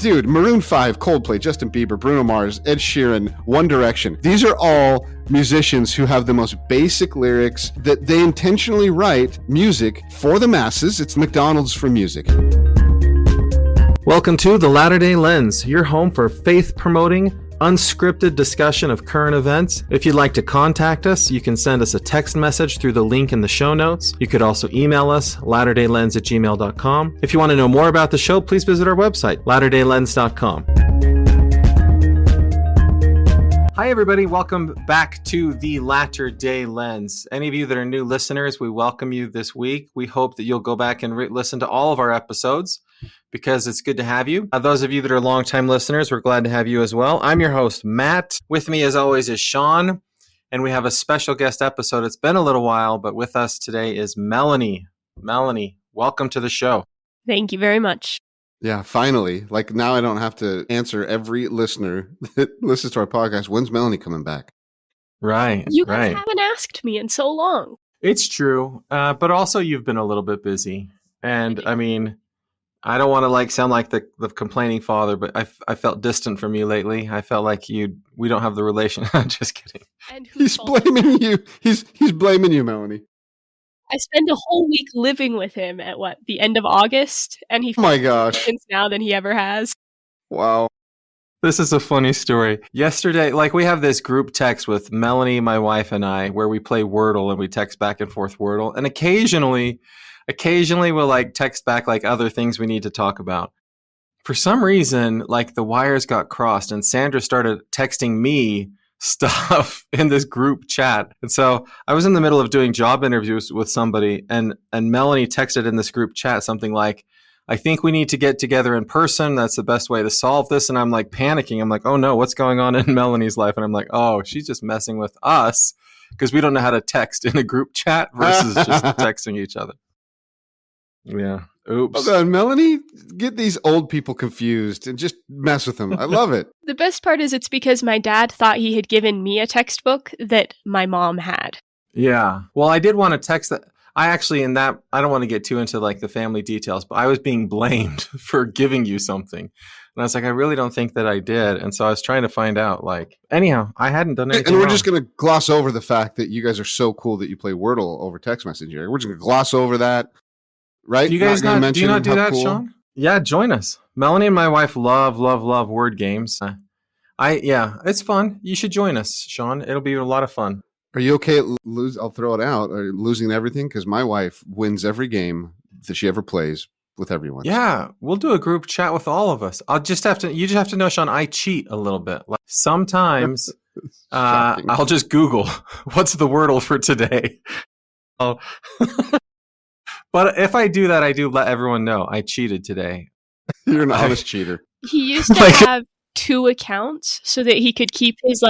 Dude, Maroon 5, Coldplay, Justin Bieber, Bruno Mars, Ed Sheeran, One Direction. These are all musicians who have the most basic lyrics that they intentionally write music for the masses. It's McDonald's for music. Welcome to The Latter-day Lens, your home for faith-promoting, unscripted discussion of current events. If you'd like to contact us, you can send us a text message through the link in the show notes. You could also email us, latterdaylens@gmail.com. If you want to know more about the show, please visit our website, latterdaylens.com. Hi, everybody. Welcome back to The Latter-day Lens. Any of you that are new listeners, we welcome you this week. We hope that you'll go back and listen to all of our episodes because it's good to have you. Those of you that are longtime listeners, we're glad to have you as well. I'm your host, Matt. With me, as always, is Shawn, and we have a special guest episode. It's been a little while, but with us today is Melanie. Melanie, welcome to the show. Thank you very much. Yeah, finally. Like, now I don't have to answer every listener that listens to our podcast. When's Melanie coming back? Right. You guys haven't asked me in so long. It's true. But also you've been a little bit busy. And I mean, I don't want to sound like the complaining father, but I felt distant from you lately. I felt like we don't have the relation. I'm just kidding. And he's blaming you. He's blaming you, Melanie. I spent a whole week living with him at the end of August, and he oh my gosh now than he ever has. Wow. This is a funny story. Yesterday, we have this group text with Melanie, my wife, and I, where we play Wordle and we text back and forth Wordle. And occasionally we'll text back other things we need to talk about. For some reason, the wires got crossed and Sandra started texting me stuff in this group chat. And so I was in the middle of doing job interviews with somebody and Melanie texted in this group chat something like, I think we need to get together in person. That's the best way to solve this. And I'm panicking. I'm like, oh no, what's going on in Melanie's life? And I'm like, oh, she's just messing with us because we don't know how to text in a group chat versus just texting each other. Yeah. Oops. Oh God, Melanie, get these old people confused and just mess with them. I love it. The best part is it's because my dad thought he had given me a textbook that my mom had. Yeah. Well, I did want to text that. I actually, I don't want to get too into the family details, but I was being blamed for giving you something. And I was like, I really don't think that I did. And so I was trying to find out, anyhow, I hadn't done anything And we're wrong. just going to gloss over the fact that you guys are so cool that you play Wordle over text messaging. We're just going to gloss over that. Right? Do you guys do you not do that, cool? Shawn? Yeah, join us. Melanie and my wife love word games. It's fun. You should join us, Shawn. It'll be a lot of fun. Are you okay at I'll throw it out. Are you losing everything? Because my wife wins every game that she ever plays with everyone. Yeah, we'll do a group chat with all of us. You just have to know, Shawn, I cheat a little bit. Sometimes I'll just Google what's the Wordle for today. But if I do that, I do let everyone know I cheated today. You're an honest cheater. He used to have 2 accounts so that he could keep his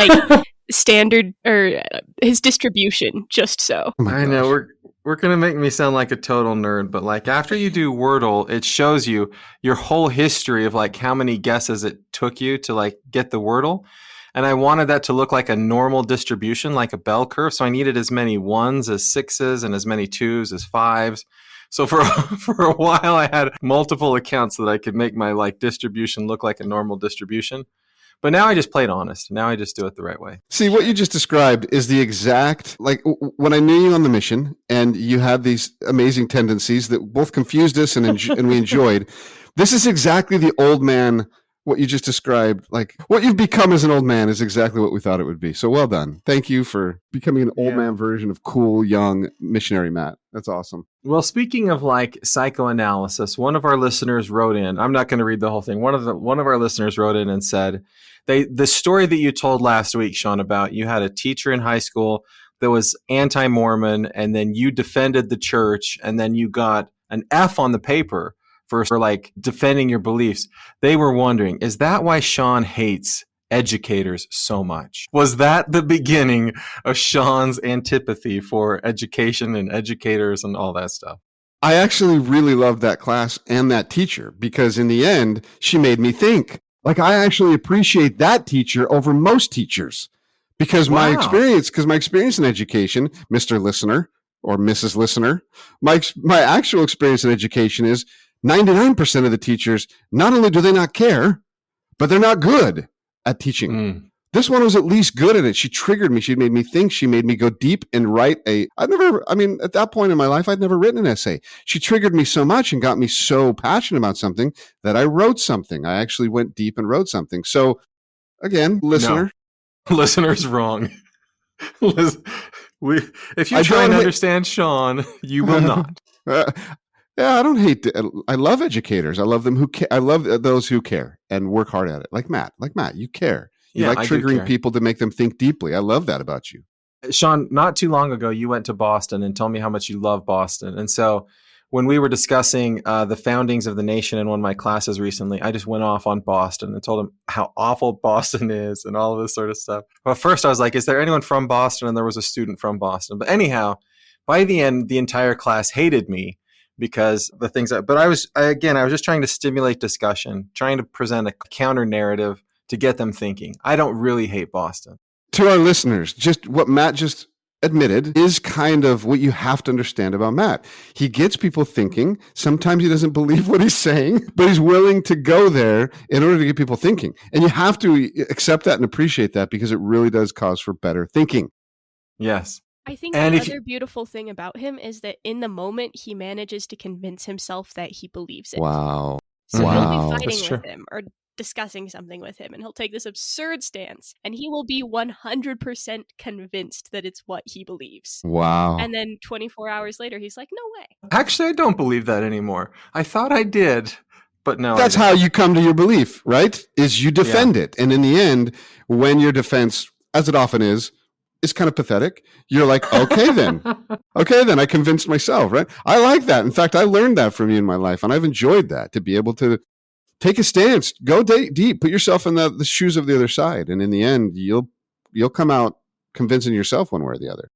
standard or his distribution just so. Oh I know we're going to make me sound like a total nerd, but after you do Wordle, it shows you your whole history of how many guesses it took you to get the Wordle. And I wanted that to look like a normal distribution, like a bell curve. So I needed as many 1s as 6s and as many 2s as 5s. So for a while, I had multiple accounts that I could make my distribution look like a normal distribution. But now I just played honest. Now I just do it the right way. See, what you just described is the exact, when I knew you on the mission and you had these amazing tendencies that both confused us and we enjoyed. This is exactly the old man. What you just described, what you've become as an old man is exactly what we thought it would be. So well done. Thank you for becoming an old man version of cool, young missionary Matt. That's awesome. Well, speaking of psychoanalysis, one of our listeners wrote in, I'm not going to read the whole thing. One of our listeners wrote in and said, the story that you told last week, Shawn, about you had a teacher in high school that was anti-Mormon and then you defended the church and then you got an F on the paper for defending your beliefs. They were wondering, is that why Shawn hates educators so much? Was that the beginning of Shawn's antipathy for education and educators and all that stuff? I actually really loved that class and that teacher because in the end, she made me think. I actually appreciate that teacher over most teachers because my experience in education, Mr. Listener or Mrs. Listener, my actual experience in education is 99% of the teachers, not only do they not care, but they're not good at teaching. Mm. This one was at least good at it. She triggered me. She made me think. She made me go deep and write at that point in my life, I'd never written an essay. She triggered me so much and got me so passionate about something that I wrote something. I actually went deep and wrote something. So again, listener. No. Listener's wrong. If you try and understand Shawn, you will not. Yeah, I don't hate. I love educators. I love them who care. I love those who care and work hard at it. Like Matt, you care. You like triggering people to make them think deeply. I love that about you. Shawn, not too long ago, you went to Boston and told me how much you love Boston. And so when we were discussing the foundings of the nation in one of my classes recently, I just went off on Boston and told him how awful Boston is and all of this sort of stuff. But first I was like, is there anyone from Boston? And there was a student from Boston. But anyhow, by the end, the entire class hated me because the things but I was just trying to stimulate discussion, trying to present a counter narrative to get them thinking. I don't really hate Boston. To our listeners, just what Matt just admitted is kind of what you have to understand about Matt. He gets people thinking. Sometimes he doesn't believe what he's saying, but he's willing to go there in order to get people thinking. And you have to accept that and appreciate that because it really does cause for better thinking. Yes. I think the other beautiful thing about him is that in the moment, he manages to convince himself that he believes it. Wow. So you'll be fighting with him or discussing something with him, and he'll take this absurd stance, and he will be 100% convinced that it's what he believes. Wow. And then 24 hours later, he's like, no way. Actually, I don't believe that anymore. I thought I did, but no. That's how you come to your belief, right? Is you defend it. And in the end, when your defense, as it often is kind of pathetic. You're like, okay, then I convinced myself, right? I like that. In fact, I learned that from you in my life, and I've enjoyed that, to be able to take a stance, go deep, put yourself in the shoes of the other side. And in the end, you'll come out convincing yourself one way or the other.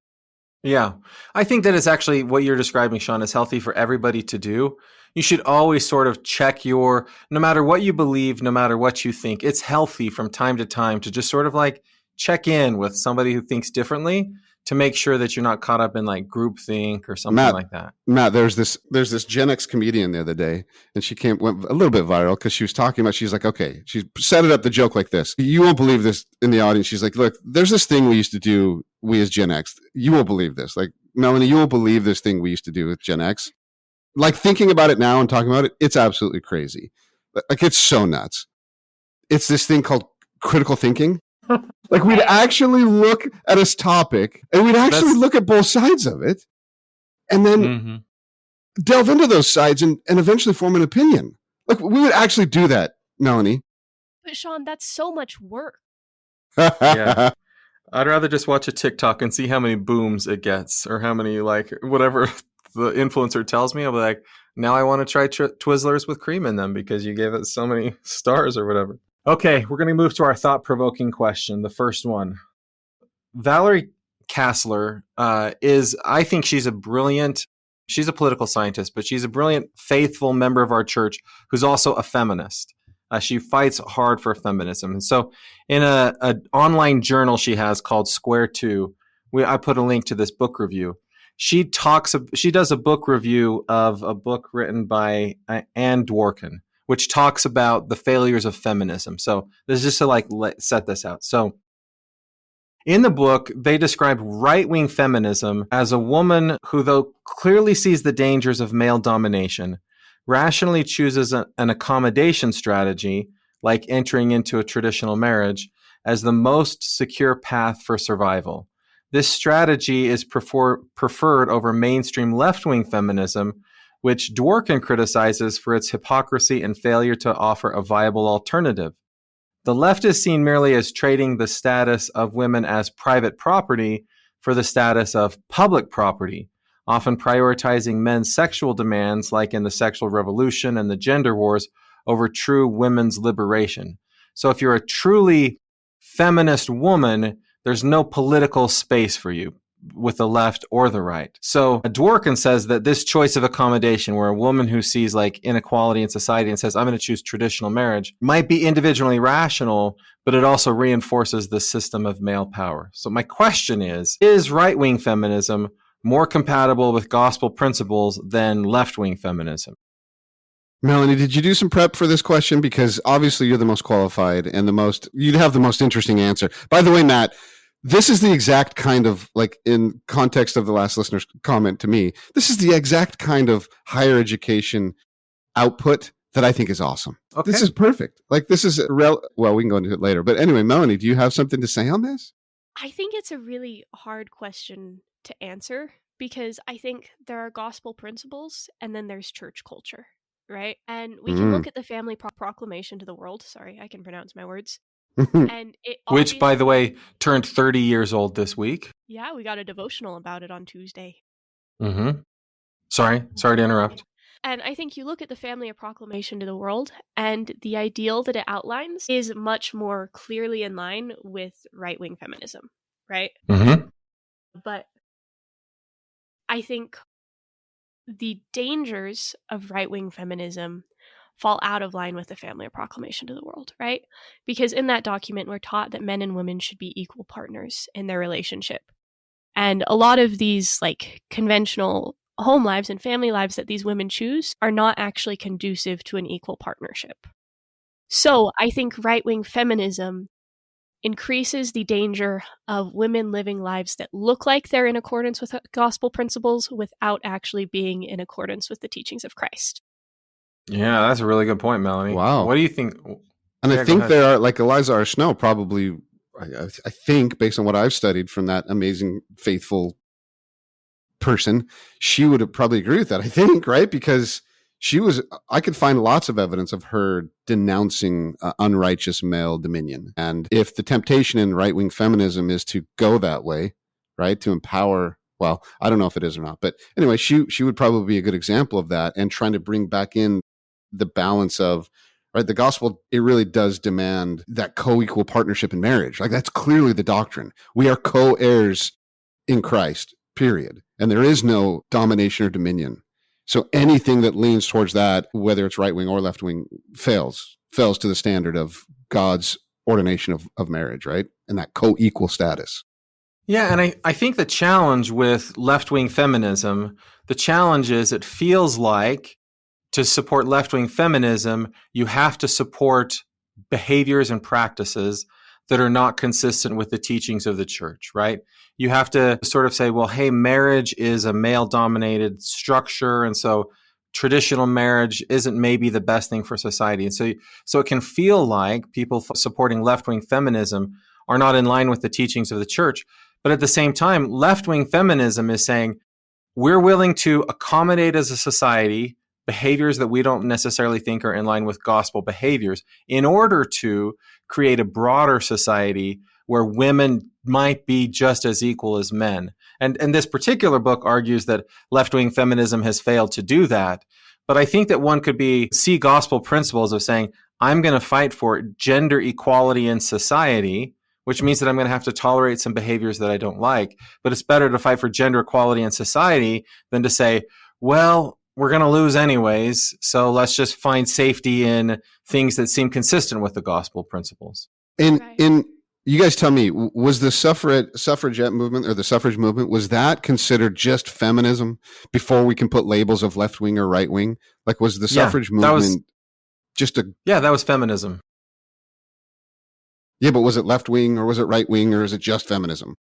Yeah. I think that it's actually what you're describing, Shawn, is healthy for everybody to do. You should always sort of check no matter what you believe, no matter what you think, it's healthy from time to time to just sort of like check in with somebody who thinks differently to make sure that you're not caught up in like groupthink or something like that. Matt, there's this Gen X comedian the other day, and she went a little bit viral because she was talking about, she's like, okay, she set it up the joke like this. You won't believe this in the audience. She's like, look, there's this thing we used to do, we as Gen X. You won't believe this. Like, Melanie, you won't believe this thing we used to do with Gen X. Like, thinking about it now and talking about it, it's absolutely crazy. Like, it's so nuts. It's this thing called critical thinking. Like, we'd actually look at a topic and we'd actually look at both sides of it and then delve into those sides and eventually form an opinion. Like, we would actually do that, Melanie. But Shawn, that's so much work. Yeah. I'd rather just watch a TikTok and see how many booms it gets or how many, like, whatever the influencer tells me. I'll be like, now I want to try Twizzlers with cream in them because you gave it so many stars or whatever. Okay, we're going to move to our thought-provoking question, the first one. Valerie Kassler I think she's a political scientist, but she's a brilliant, faithful member of our church who's also a feminist. She fights hard for feminism. And so in an online journal she has called Square Two, I put a link to this book review. She does a book review of a book written by Anne Dworkin, which talks about the failures of feminism. So this is just to set this out. So in the book, they describe right-wing feminism as a woman who, though clearly sees the dangers of male domination, rationally chooses an accommodation strategy, like entering into a traditional marriage, as the most secure path for survival. This strategy is preferred over mainstream left-wing feminism, which Dworkin criticizes for its hypocrisy and failure to offer a viable alternative. The left is seen merely as trading the status of women as private property for the status of public property, often prioritizing men's sexual demands, like in the sexual revolution and the gender wars, over true women's liberation. So if you're a truly feminist woman, there's no political space for you with the left or the right. So Dworkin says that this choice of accommodation, where a woman who sees like inequality in society and says, I'm going to choose traditional marriage, might be individually rational, but it also reinforces the system of male power. So my question is right-wing feminism more compatible with gospel principles than left-wing feminism? Melanie, did you do some prep for this question? Because obviously you're the most qualified and you'd have the most interesting answer. By the way, Matt, this is the exact kind of, like, in context of the last listener's comment to me, this is the exact kind of higher education output that I think is awesome. Okay. This is perfect. Like, this is well, we can go into it later. But anyway, Melanie, do you have something to say on this? I think it's a really hard question to answer because I think there are gospel principles and then there's church culture, right? And we can look at the family proclamation to the world. Sorry, I can pronounce my words. And which, by the way, turned 30 years old this week. Yeah, we got a devotional about it on Tuesday. Mm-hmm. Sorry to interrupt. And I think you look at the family proclamation to the world, and the ideal that it outlines is much more clearly in line with right-wing feminism, right? Mm-hmm. But I think the dangers of right-wing feminism fall out of line with the family proclamation to the world, right? Because in that document, we're taught that men and women should be equal partners in their relationship. And a lot of these, like, conventional home lives and family lives that these women choose are not actually conducive to an equal partnership. So I think right-wing feminism increases the danger of women living lives that look like they're in accordance with gospel principles without actually being in accordance with the teachings of Christ. Yeah, that's a really good point, Melanie. Wow. What do you think? And I think there are, like, Eliza R. Snow probably, I think, based on what I've studied from that amazing, faithful person, she would probably agree with that, I think, right? Because I could find lots of evidence of her denouncing unrighteous male dominion. And if the temptation in right-wing feminism is to go that way, right, to empower, well, I don't know if it is or not, but anyway, she would probably be a good example of that, and trying to bring back in the balance of, right, the gospel, it really does demand that co-equal partnership in marriage. Like, that's clearly the doctrine. We are co-heirs in Christ, period. And there is no domination or dominion. So anything that leans towards that, whether it's right wing or left wing, fails to the standard of God's ordination of marriage, right? And that co-equal status. Yeah, and I think the challenge with left-wing feminism, the challenge is it feels like to support left-wing feminism, you have to support behaviors and practices that are not consistent with the teachings of the church, right? You have to sort of say, well, hey, marriage is a male-dominated structure, and so traditional marriage isn't maybe the best thing for society. And so it can feel like people supporting left-wing feminism are not in line with the teachings of the church. But at the same time, left-wing feminism is saying, we're willing to accommodate as a society behaviors that we don't necessarily think are in line with gospel behaviors in order to create a broader society where women might be just as equal as men. And this particular book argues that left-wing feminism has failed to do that. But I think that one could see gospel principles of saying, I'm going to fight for gender equality in society, which means that I'm going to have to tolerate some behaviors that I don't like. But it's better to fight for gender equality in society than to say, well, we're going to lose anyways, so let's just find safety in things that seem consistent with the gospel principles. In you guys tell me, was the suffragette movement or the suffrage movement, was that considered just feminism before we can put labels of left wing or right wing? Like, was the suffrage movement that was feminism. Yeah, but was it left wing or was it right wing or is it just feminism?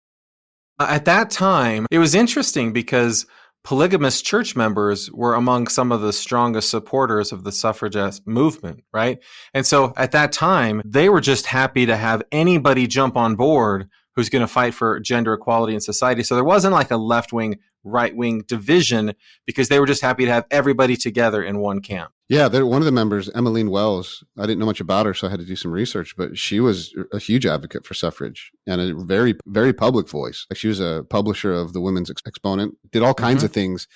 At that time, it was interesting because polygamous church members were among some of the strongest supporters of the suffragette movement, right? And so at that time, they were just happy to have anybody jump on board who's going to fight for gender equality in society. So there wasn't like a left-wing, right-wing division because they were just happy to have everybody together in one camp. Yeah, one of the members, Emmeline Wells, I didn't know much about her, so I had to do some research, but she was a huge advocate for suffrage and a very, very public voice. Like, she was a publisher of the Women's Exponent, did all kinds of things.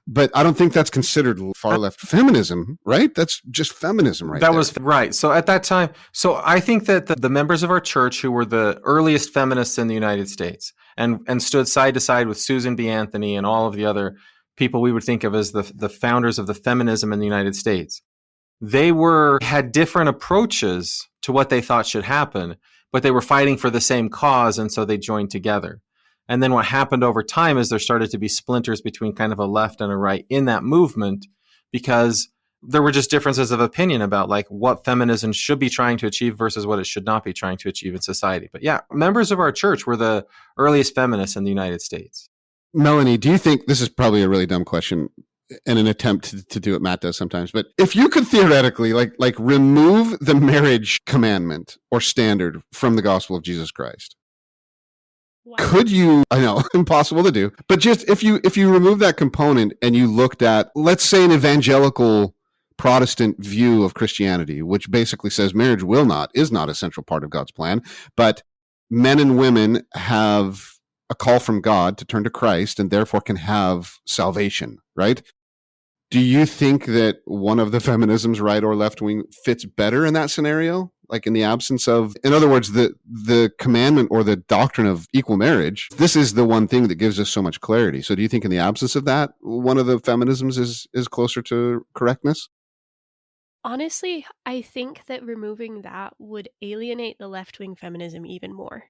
But I don't think that's considered far left feminism, right? That's just feminism, right? That was right. So at that time, I think that the members of our church who were the earliest feminists in the United States and stood side to side with Susan B. Anthony and all of the other people we would think of as the founders of the feminism in the United States, they had different approaches to what they thought should happen, but they were fighting for the same cause, and so they joined together. And then what happened over time is there started to be splinters between kind of a left and a right in that movement because there were just differences of opinion about like what feminism should be trying to achieve versus what it should not be trying to achieve in society. But yeah, members of our church were the earliest feminists in the United States. Melanie, do you think this is probably a really dumb question and an attempt to do what Matt does sometimes, but if you could theoretically like remove the marriage commandment or standard from the gospel of Jesus Christ, Wow. could you, I know, impossible to do, but just if you remove that component and you looked at, let's say, an evangelical Protestant view of Christianity, which basically says marriage is not a central part of God's plan, but men and women have a call from God to turn to Christ and therefore can have salvation, right? Do you think that one of the feminisms, right or left wing, fits better in that scenario? Like in the absence of, in other words, the commandment or the doctrine of equal marriage, this is the one thing that gives us so much clarity. So do you think in the absence of that, one of the feminisms is closer to correctness? Honestly, I think that removing that would alienate the left-wing feminism even more.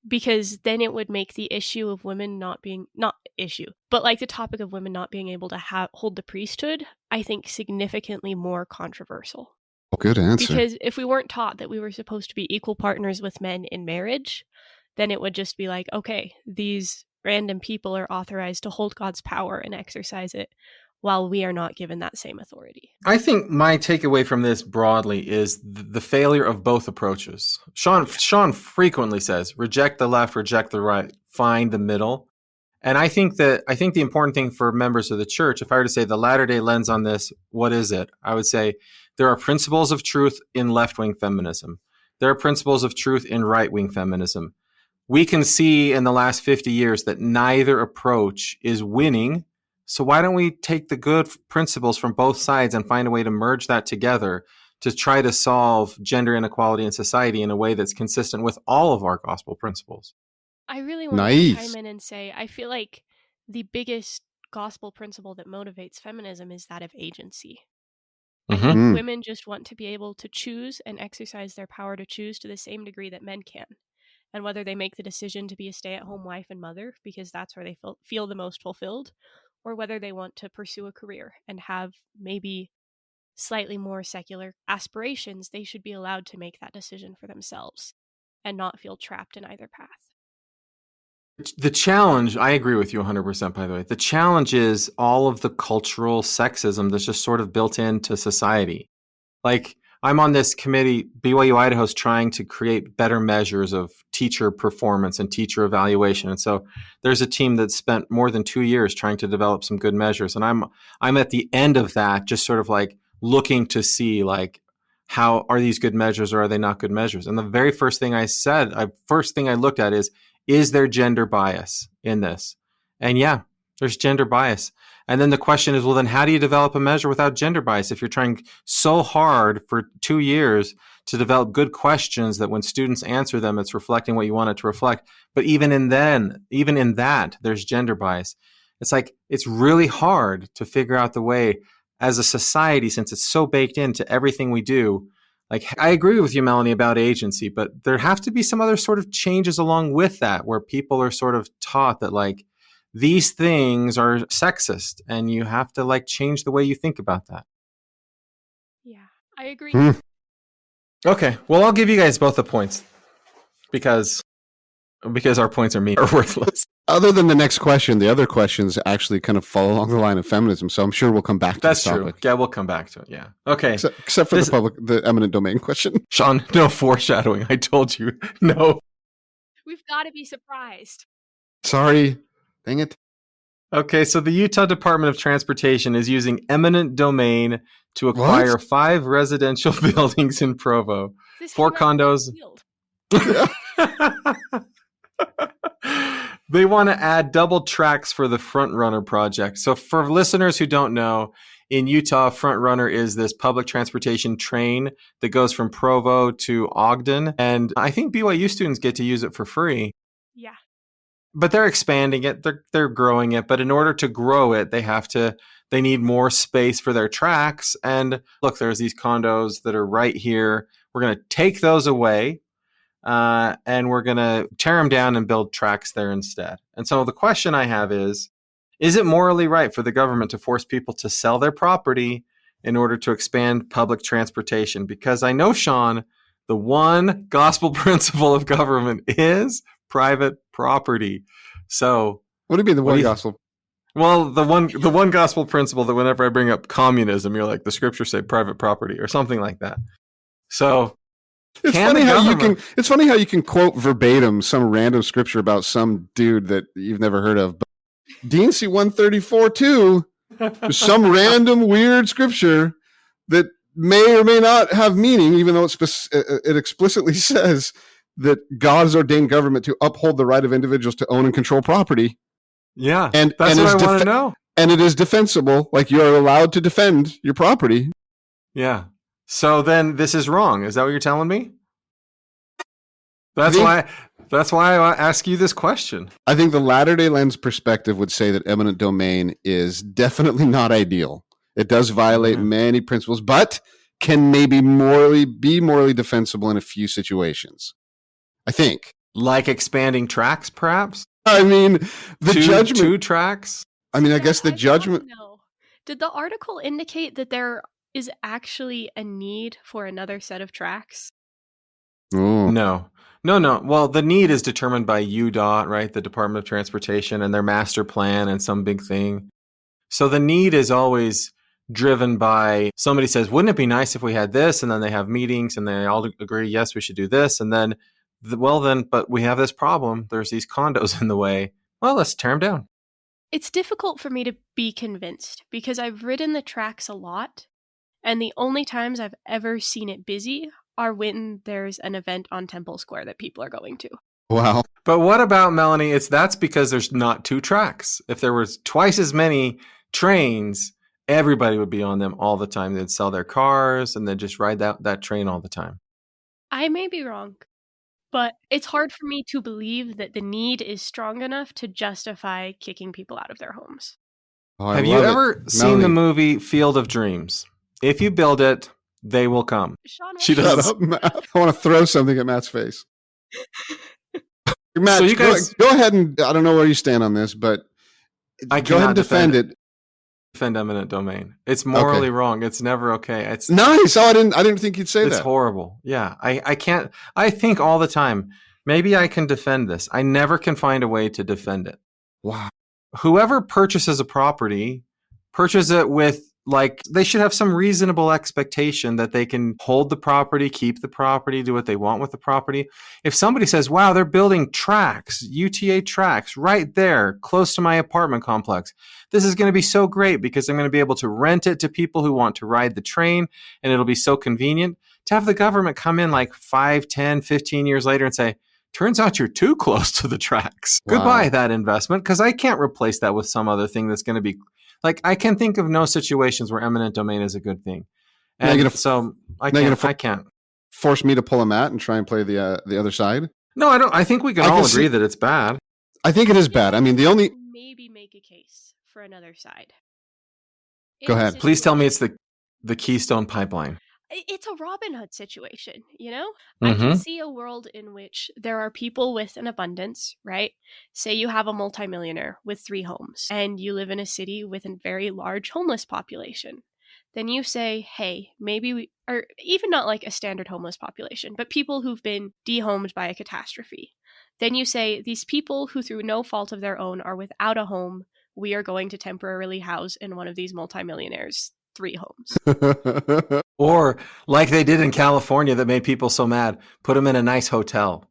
Because then it would make the issue of women not the topic of women not being able to hold the priesthood, I think, significantly more controversial. Good answer. Because if we weren't taught that we were supposed to be equal partners with men in marriage, then it would just be like, okay, these random people are authorized to hold God's power and exercise it, while we are not given that same authority. I think my takeaway from this broadly is the failure of both approaches. Shawn frequently says, reject the left, reject the right, find the middle. And I think the important thing for members of the church, if I were to say the Latter-day lens on this, what is it? I would say there are principles of truth in left-wing feminism. There are principles of truth in right-wing feminism. We can see in the last 50 years that neither approach is winning. So why don't we take the good principles from both sides and find a way to merge that together to try to solve gender inequality in society in a way that's consistent with all of our gospel principles? I really want to chime in and say, I feel like the biggest gospel principle that motivates feminism is that of agency. I think women just want to be able to choose and exercise their power to choose to the same degree that men can. And whether they make the decision to be a stay-at-home wife and mother because that's where they feel the most fulfilled, or whether they want to pursue a career and have maybe slightly more secular aspirations, they should be allowed to make that decision for themselves and not feel trapped in either path. The challenge, I agree with you 100%, by the way. The challenge is all of the cultural sexism that's just sort of built into society. Like, I'm on this committee, BYU Idaho's trying to create better measures of teacher performance and teacher evaluation. And so there's a team that spent more than 2 years trying to develop some good measures. And I'm at the end of that, just sort of like looking to see like, how are these good measures or are they not good measures? And the very first thing I looked at is there gender bias in this? And yeah, there's gender bias. And then the question is, well, then how do you develop a measure without gender bias if you're trying so hard for 2 years to develop good questions that when students answer them, it's reflecting what you want it to reflect? But even in that, there's gender bias. It's like, it's really hard to figure out the way as a society, since it's so baked into everything we do. Like, I agree with you, Melanie, about agency, but there have to be some other sort of changes along with that where people are sort of taught that like, these things are sexist and you have to like change the way you think about that. Yeah, I agree. Okay, well, I'll give you guys both the points because our points are worthless. Other than the next question, the other questions actually kind of fall along the line of feminism. So I'm sure we'll come back to That's this true. topic. Yeah, we'll come back to it. Yeah. Okay. Except for the eminent domain question. Shawn, no foreshadowing. I told you. No. We've got to be surprised. Sorry. Dang it. Okay, so the Utah Department of Transportation is using eminent domain to acquire 5 residential buildings in Provo. 4 condos. They want to add double tracks for the FrontRunner project. So for listeners who don't know, in Utah, FrontRunner is this public transportation train that goes from Provo to Ogden. And I think BYU students get to use it for free. Yeah. But they're expanding it. They're growing it. But in order to grow it, they need more space for their tracks. And look, there's these condos that are right here. We're going to take those away. And we're going to tear them down and build tracks there instead. And so the question I have is it morally right for the government to force people to sell their property in order to expand public transportation. Because I know, Shawn, the one gospel principle of government is private property. So What do you mean the What one do you- gospel? well, the one gospel principle that whenever I bring up communism, you're like, the scriptures say private property or something like that. So It's Can funny the how government- it's funny how you can quote verbatim some random scripture about some dude that you've never heard of. But D&C 134 too, some random weird scripture that may or may not have meaning, even though it explicitly says that God has ordained government to uphold the right of individuals to own and control property. yeah, And that's and what is I want defe- to know. And it is defensible, like you are allowed to defend your property. Yeah. So then this is wrong. Is that what you're telling me? That's think- why I ask you this question. I think the Latter-day Lens perspective would say that eminent domain is definitely not ideal. It does violate Mhm. many principles, but can maybe be morally defensible in a few situations. I think. Like expanding tracks, perhaps? I mean, the judgment. Two tracks? I mean, I guess the I don't judgment. know. Did the article indicate that there is actually a need for another set of tracks? Oh. No. Well, the need is determined by UDOT, right? The Department of Transportation and their master plan and some big thing. So the need is always driven by somebody says, wouldn't it be nice if we had this? And then they have meetings and they all agree, yes, we should do this. And then, but we have this problem. There's these condos in the way. Well, let's tear them down. It's difficult for me to be convinced because I've ridden the tracks a lot, and the only times I've ever seen it busy are when there's an event on Temple Square that people are going to. Wow. But what about, Melanie? That's because there's not two tracks. If there was twice as many trains, everybody would be on them all the time. They'd sell their cars and they'd just ride that train all the time. I may be wrong, but it's hard for me to believe that the need is strong enough to justify kicking people out of their homes. Oh, I Have you love it. ever seen Melanie, the movie Field of Dreams? If you build it, they will come. Shawn, She what- Shut does. up, Matt. I want to throw something at Matt's face. Matt, So you guys- go ahead and I don't know where you stand on this, but I go ahead and cannot defend defend it. Defend eminent domain. It's morally wrong. It's never okay. It's Nice. Oh, I didn't think you'd say it's that. horrible. Yeah, I can't. I think all the time, maybe I can defend this. I never can find a way to defend it. Wow. Whoever purchases a property, purchase it with, like, they should have some reasonable expectation that they can hold the property, keep the property, do what they want with the property. If somebody says, wow, they're building tracks, UTA tracks right there, close to my apartment complex, this is going to be so great because I'm going to be able to rent it to people who want to ride the train, and it'll be so convenient. To have the government come in like 5, 10, 15 years later and say, turns out you're too close to the tracks. Wow. Goodbye, that investment, because I can't replace that with some other thing that's going to be, like, I can think of no situations where eminent domain is a good thing. And Negative- so I negative- can't. Force me to pull a Matt and try and play the other side. No, I don't. I think we can I can all see- agree that it's bad. I think it is bad. I mean, the only maybe make a case for another side. Go In a ahead. Please tell me it's situation- the Keystone Pipeline. It's a Robin Hood situation, you know? I can see a world in which there are people with an abundance, right? Say you have a multimillionaire with 3 homes and you live in a city with a very large homeless population. Then you say, hey, maybe we, or even not like a standard homeless population, but people who've been dehomed by a catastrophe. Then you say, these people who through no fault of their own are without a home, we are going to temporarily house in one of these multimillionaires' 3 homes. Or like they did in California that made people so mad, put them in a nice hotel.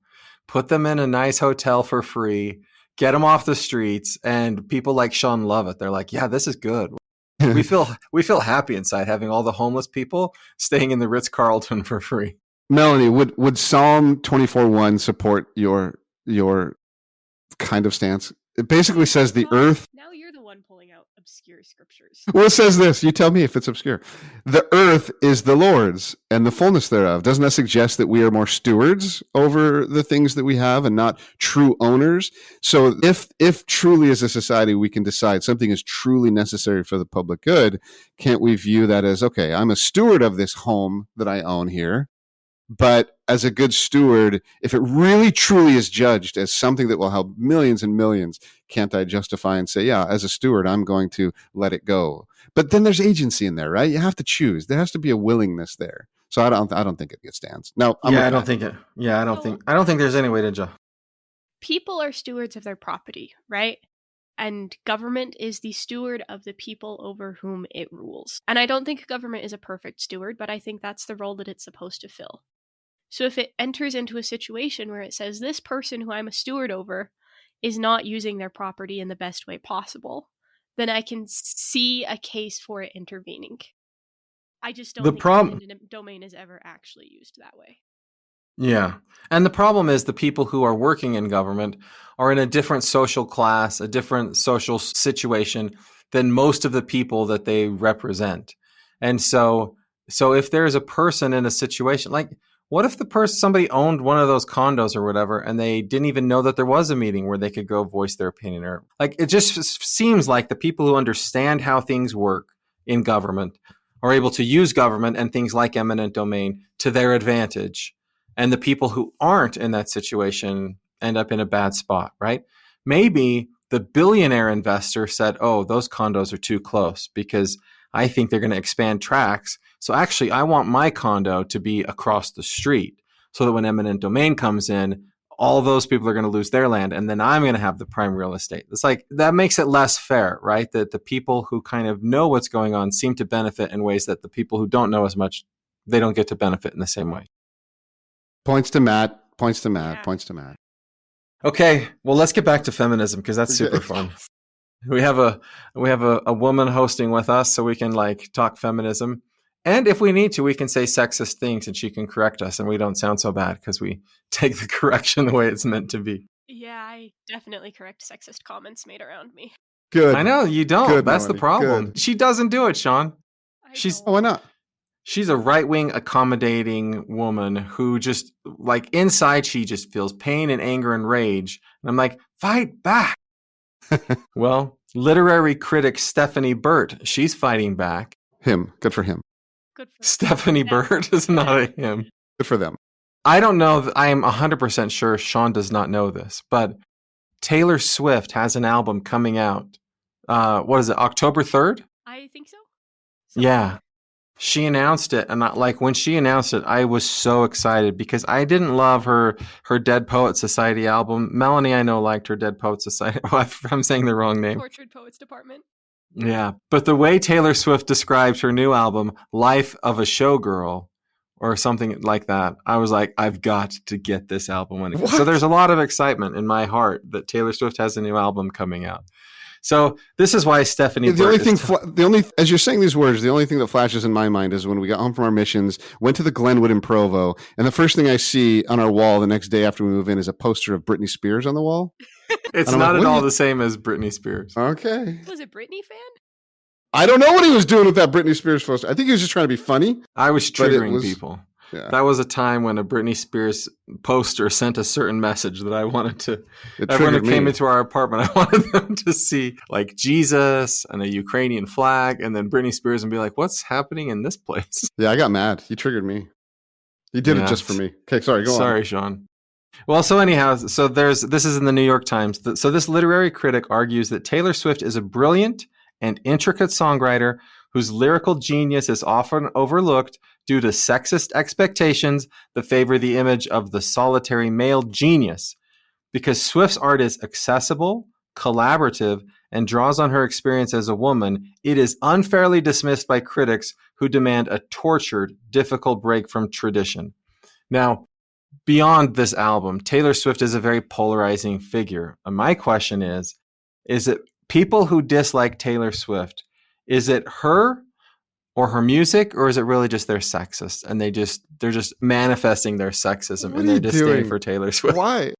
Put them in a nice hotel for free, get them off the streets, and people like Shawn love it. They're like, yeah, this is good. We feel happy inside having all the homeless people staying in the Ritz-Carlton for free. Melanie, would Psalm 24:1 support your kind of stance? It basically says the earth. Now you're the one pulling out obscure scriptures. Well, it says this. You tell me if it's obscure. The earth is the Lord's and the fullness thereof. Doesn't that suggest that we are more stewards over the things that we have and not true owners? So if truly as a society we can decide something is truly necessary for the public good, can't we view that as, okay, I'm a steward of this home that I own here, But as a good steward, if it really truly is judged as something that will help millions and millions, can't I justify and say, yeah, as a steward, I'm going to let it go? But then there's agency in there, right? You have to choose. There has to be a willingness there. So I don't think it stands. Now, I don't think there's any way to judge. People are stewards of their property, right? And government is the steward of the people over whom it rules. And I don't think government is a perfect steward, but I think that's the role that it's supposed to fill. So if it enters into a situation where it says this person who I'm a steward over is not using their property in the best way possible, then I can see a case for it intervening. I just don't think the eminent domain is ever actually used that way. Yeah. And the problem is the people who are working in government are in a different social class, a different social situation than most of the people that they represent. And so if there's a person in a situation, like what if somebody owned one of those condos or whatever, and they didn't even know that there was a meeting where they could go voice their opinion? Or like, it just seems like the people who understand how things work in government are able to use government and things like eminent domain to their advantage. And the people who aren't in that situation end up in a bad spot, right? Maybe the billionaire investor said, oh, those condos are too close because I think they're going to expand tracks. So actually, I want my condo to be across the street so that when eminent domain comes in, all those people are going to lose their land. And then I'm going to have the prime real estate. It's like that makes it less fair, right? That the people who kind of know what's going on seem to benefit in ways that the people who don't know as much, they don't get to benefit in the same way. Points to Matt. Okay, well, let's get back to feminism because that's super fun. We have a woman hosting with us, so we can like talk feminism, and if we need to, we can say sexist things, and she can correct us, and we don't sound so bad because we take the correction the way it's meant to be. Yeah, I definitely correct sexist comments made around me. Good. I know you don't. Good, that's Melanie. the problem. Good. She doesn't do it, Shawn. Why not? She's a right-wing accommodating woman who just like inside she just feels pain and anger and rage. And I'm like, fight back. Well, literary critic Stephanie Burt, she's fighting back. Him. Good for him. Good for Stephanie Burt is not a him. Good for them. I don't know. I am 100% sure Shawn does not know this, but Taylor Swift has an album coming out. What is it? October 3rd? I think so. Yeah. She announced it, and when she announced it, I was so excited because I didn't love her Dead Poet Society album. Melanie, I know, liked her Dead Poet Society. I'm saying the wrong name. Tortured Poets Department. Yeah, but the way Taylor Swift describes her new album, Life of a Showgirl, or something like that, I was like, I've got to get this album when it comes. So there's a lot of excitement in my heart that Taylor Swift has a new album coming out. So this is why Stephanie. As you're saying these words, the only thing that flashes in my mind is when we got home from our missions, went to the Glenwood in Provo, and the first thing I see on our wall the next day after we move in is a poster of Britney Spears on the wall. It's not at all the same as Britney Spears. Okay. Was it Britney fan? I don't know what he was doing with that Britney Spears poster. I think he was just trying to be funny. I was triggering people. Yeah. That was a time when a Britney Spears poster sent a certain message that I wanted to. Everyone who came into our apartment, I wanted them to see like Jesus and a Ukrainian flag, and then Britney Spears and be like, "What's happening in this place?" Yeah, I got mad. He triggered me. He did it just for me. Okay, sorry. Go on. Sorry, Shawn. Well, so anyhow, this is in the New York Times. So this literary critic argues that Taylor Swift is a brilliant and intricate songwriter whose lyrical genius is often overlooked due to sexist expectations that favor the image of the solitary male genius. Because Swift's art is accessible, collaborative, and draws on her experience as a woman, it is unfairly dismissed by critics who demand a tortured, difficult break from tradition. Now, beyond this album, Taylor Swift is a very polarizing figure. And my question is it people who dislike Taylor Swift, is it her or her music, or is it really just they're sexist and they're just manifesting their sexism in their disdain for Taylor Swift? Why?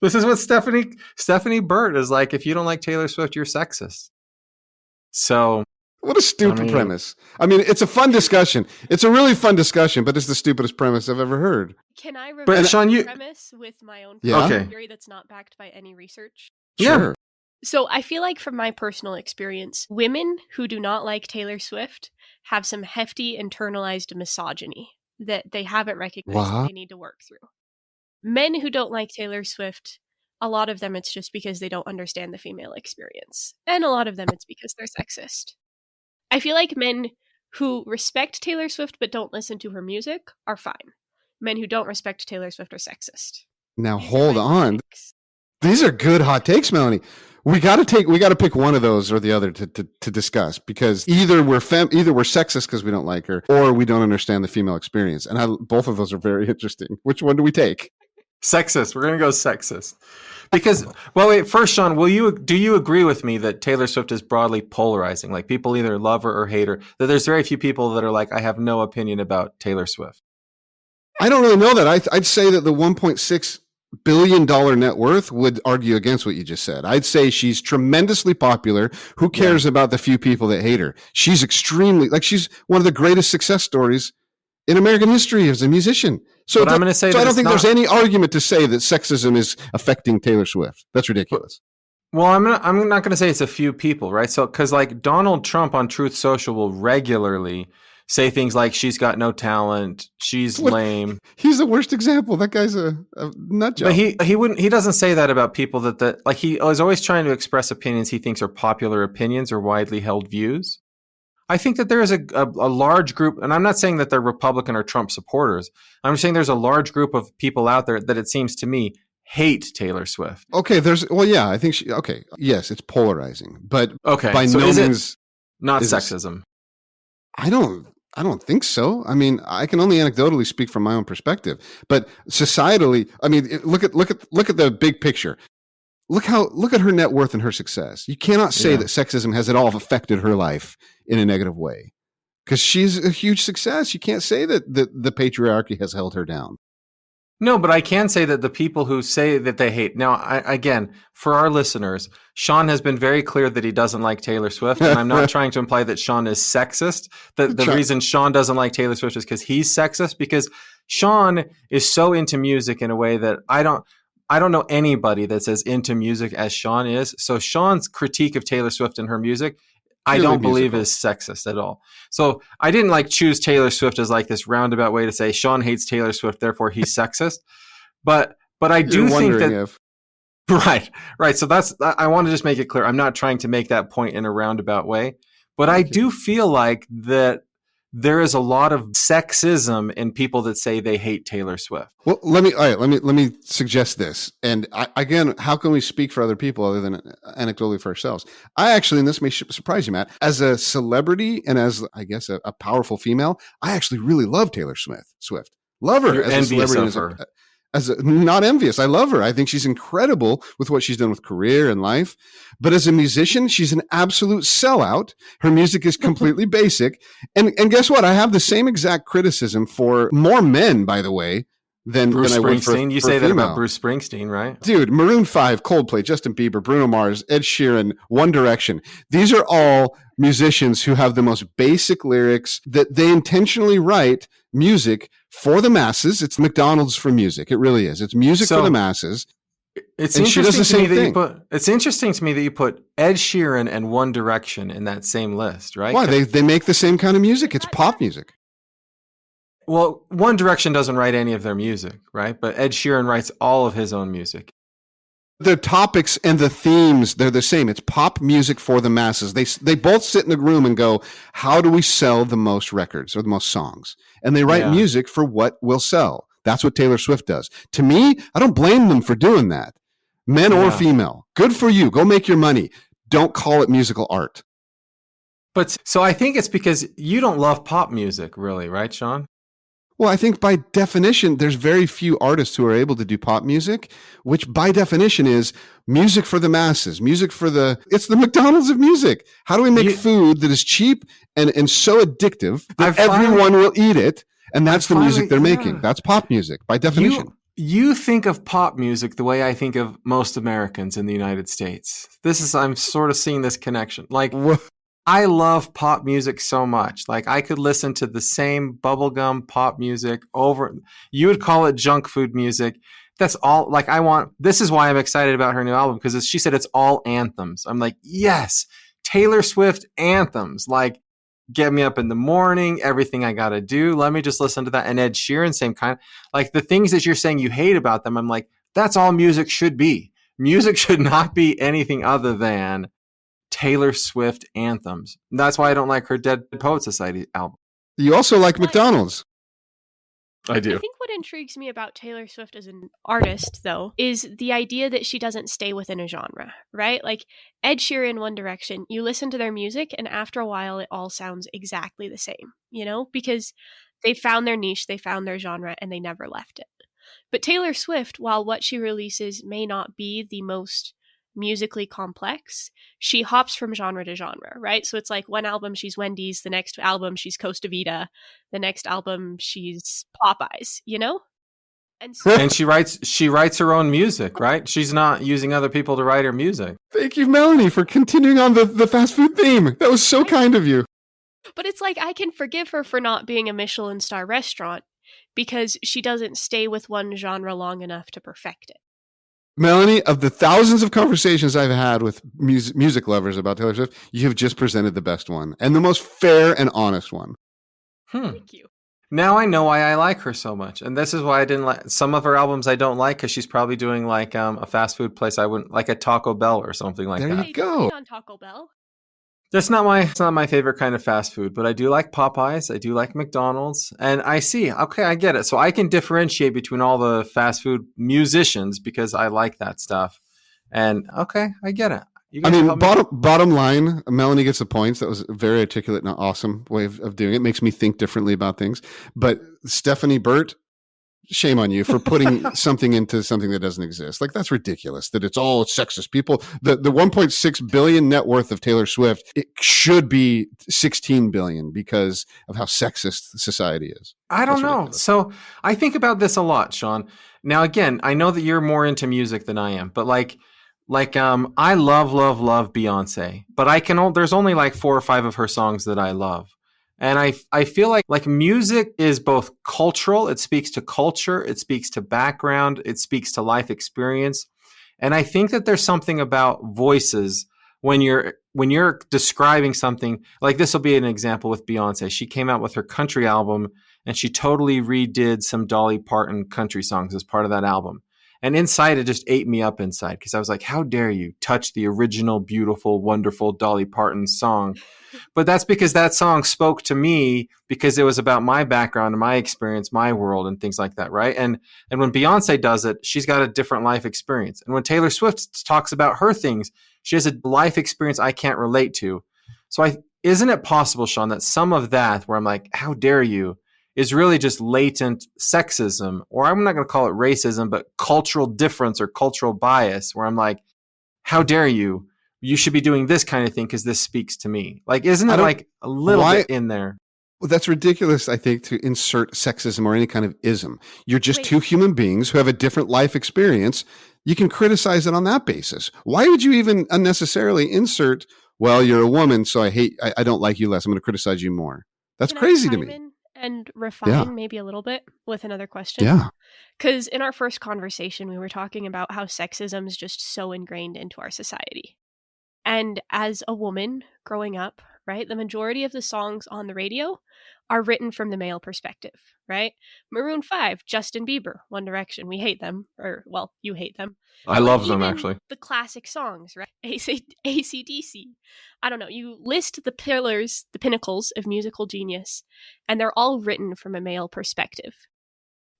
This is what Stephanie Burt is like. If you don't like Taylor Swift, you're sexist. So what a stupid premise. I mean, it's a fun discussion. It's a really fun discussion, but it's the stupidest premise I've ever heard. Can I reverse the premise with my own theory that's not backed by any research? Sure. Yeah. So I feel like from my personal experience, women who do not like Taylor Swift have some hefty internalized misogyny. that they haven't recognized that Wow. they need to work through. Men who don't like Taylor Swift, a lot of them it's just because they don't understand the female experience. And a lot of them it's because they're sexist. I feel like men who respect Taylor Swift but don't listen to her music are fine. Men who don't respect Taylor Swift are sexist. Now These are hold my on. takes. These are good hot takes, Melanie. We got to pick one of those or the other to discuss, because either we're sexist because we don't like her, or we don't understand the female experience. And both of those are very interesting. Which one do we take? Sexist. We're going to go sexist. Because, well, wait, first, Shawn, do you agree with me that Taylor Swift is broadly polarizing? Like, people either love her or hate her, that there's very few people that are like, I have no opinion about Taylor Swift. I don't really know that. I'd say that the $1.6 billion net worth would argue against what you just said. I'd say she's tremendously popular. Who cares about the few people that hate her? She's she's one of the greatest success stories in American history as a musician. So I'm going to say I don't think there's any argument to say that sexism is affecting Taylor Swift. That's ridiculous. Well, I'm not going to say it's a few people, right? So, because like Donald Trump on Truth Social will regularly say things like she's got no talent, she's lame. He's the worst example. That guy's a nut job. But he doesn't say that about people that like, he is always trying to express opinions he thinks are popular opinions or widely held views. I think that there is a large group, and I'm not saying that they're Republican or Trump supporters. I'm saying there's a large group of people out there that it seems to me hate Taylor Swift. Okay, I think yes, it's polarizing, but by so no means not sexism. I don't think so. I mean, I can only anecdotally speak from my own perspective, but societally, I mean, look at the big picture. Look at her net worth and her success. You cannot say that sexism has at all affected her life in a negative way, because she's a huge success. You can't say that the patriarchy has held her down. No, but I can say that the people who say that they hate. Now, again, for our listeners, Shawn has been very clear that he doesn't like Taylor Swift, and I'm not trying to imply that Shawn is sexist. The reason Shawn doesn't like Taylor Swift is because he's sexist, because Shawn is so into music in a way that I don't know anybody that's as into music as Shawn is. So Shawn's critique of Taylor Swift and her music, I don't believe is sexist at all. So I didn't choose Taylor Swift as this roundabout way to say Shawn hates Taylor Swift, therefore he's sexist. But I do think that right. So I want to just make it clear. I'm not trying to make that point in a roundabout way, but I do feel like that there is a lot of sexism in people that say they hate Taylor Swift. Well, let me suggest this. And again, how can we speak for other people other than anecdotally for ourselves? I actually, and this may surprise you, Matt, as a celebrity and as, I guess, a powerful female, I actually really love Taylor Swift. Love her. You're as envious a of celebrity. her. Not envious. I love her. I think she's incredible with what she's done with career and life. But as a musician, she's an absolute sellout. Her music is completely basic. And guess what? I have the same exact criticism for more men, by the way, than Bruce I would Springsteen. You say that female. about Bruce Springsteen, right? Dude, Maroon 5, Coldplay, Justin Bieber, Bruno Mars, Ed Sheeran, One Direction. These are all musicians who have the most basic lyrics, that they intentionally write music for the masses. It's McDonald's for music. It really is. It's music for the masses. It's and she does the same thing. It's interesting to me that you put Ed Sheeran and One Direction in that same list, right? Why? They make the same kind of music. It's pop music. Well, One Direction doesn't write any of their music, right? But Ed Sheeran writes all of his own music. The topics and the themes, they're the same. It's pop music for the masses. They both sit in a room and go, how do we sell the most records or the most songs? And they write music for what will sell. That's what Taylor Swift does. To me, I don't blame them for doing that. Men or female. Good for you. Go make your money. Don't call it musical art. But so I think it's because you don't love pop music, really, right, Shawn? Well, I think by definition, there's very few artists who are able to do pop music, which by definition is music for the masses, it's the McDonald's of music. How do we make food that is cheap and so addictive that everyone will eat it? And that's the music they're making. That's pop music by definition. You think of pop music the way I think of most Americans in the United States. I'm sort of seeing this connection. I love pop music so much. I could listen to the same bubblegum pop music over. You would call it junk food music. That's all. This is why I'm excited about her new album, because she said it's all anthems. I'm like, yes, Taylor Swift anthems. get me up in the morning, everything I got to do. Let me just listen to that. And Ed Sheeran, same kind. Like the things that you're saying you hate about them, I'm like, that's all music should be. Music should not be anything other than Taylor Swift anthems. And that's why I don't like her Dead Poet Society album. You also like McDonald's. I do. I think what intrigues me about Taylor Swift as an artist, though, is the idea that she doesn't stay within a genre, right? Like Ed Sheeran, One Direction, you listen to their music, and after a while, it all sounds exactly the same, because they found their niche, they found their genre, and they never left it. But Taylor Swift, while what she releases may not be the most musically complex, she hops from genre to genre, right? So it's like one album she's Wendy's, the next album she's Costa Vida, the next album she's Popeyes, And so And she writes her own music, right? She's not using other people to write her music. Thank you, Melanie, for continuing on the fast food theme. That was so kind of you. But it's like I can forgive her for not being a Michelin star restaurant because she doesn't stay with one genre long enough to perfect it. Melanie, of the thousands of conversations I've had with music lovers about Taylor Swift, you have just presented the best one and the most fair and honest one. Thank you. Now I know why I like her so much. And this is why I didn't like some of her albums. I don't like because she's probably doing like a fast food place. I wouldn't like a Taco Bell or something like There that. you go. On Taco Bell. It's not my favorite kind of fast food, but I do like Popeyes. I do like McDonald's. And I see, okay, I get it. So I can differentiate between all the fast food musicians because I like that stuff. And okay, I get it. I mean, bottom line, Melanie gets the points. That was a very articulate and awesome way of doing it. Makes me think differently about things. But Stephanie Burt, shame on you for putting something into something that doesn't exist. Like, that's ridiculous that it's all sexist. People, the 1.6 billion net worth of Taylor Swift, it should be 16 billion because of how sexist society is. I don't know. So I think about this a lot, Shawn. Now, again, I know that you're more into music than I am, but I love Beyonce, but there's only like 4 or 5 of her songs that I love. And I feel like music is both cultural. It speaks to culture. It speaks to background. It speaks to life experience. And I think that there's something about voices when you're describing something. Like this will be an example with Beyonce. She came out with her country album and she totally redid some Dolly Parton country songs as part of that album. And inside, it just ate me up inside because I was like, how dare you touch the original, beautiful, wonderful Dolly Parton song? But that's because that song spoke to me because it was about my background and my experience, my world and things like that, right? And when Beyonce does it, she's got a different life experience. And when Taylor Swift talks about her things, she has a life experience I can't relate to. So isn't it possible, Shawn, that some of that where I'm like, how dare you, is really just latent sexism, or I'm not going to call it racism, but cultural difference or cultural bias, where I'm like, how dare you? You should be doing this kind of thing because this speaks to me. Like, isn't it like a little bit in there? Well, that's ridiculous, I think, to insert sexism or any kind of ism. You're just two human beings who have a different life experience. You can criticize it on that basis. Why would you even unnecessarily insert, well, you're a woman, so I don't like you less. I'm going to criticize you more. That's crazy to me. And refine maybe a little bit with another question. Yeah. Because in our first conversation, we were talking about how sexism is just so ingrained into our society. And as a woman growing up, right, the majority of the songs on the radio are written from the male perspective, right? Maroon 5, Justin Bieber, One Direction, we hate them. Or, well, you hate them. I love them, actually. The classic songs, right? AC/DC. I don't know. You list the pillars, the pinnacles of musical genius, and they're all written from a male perspective.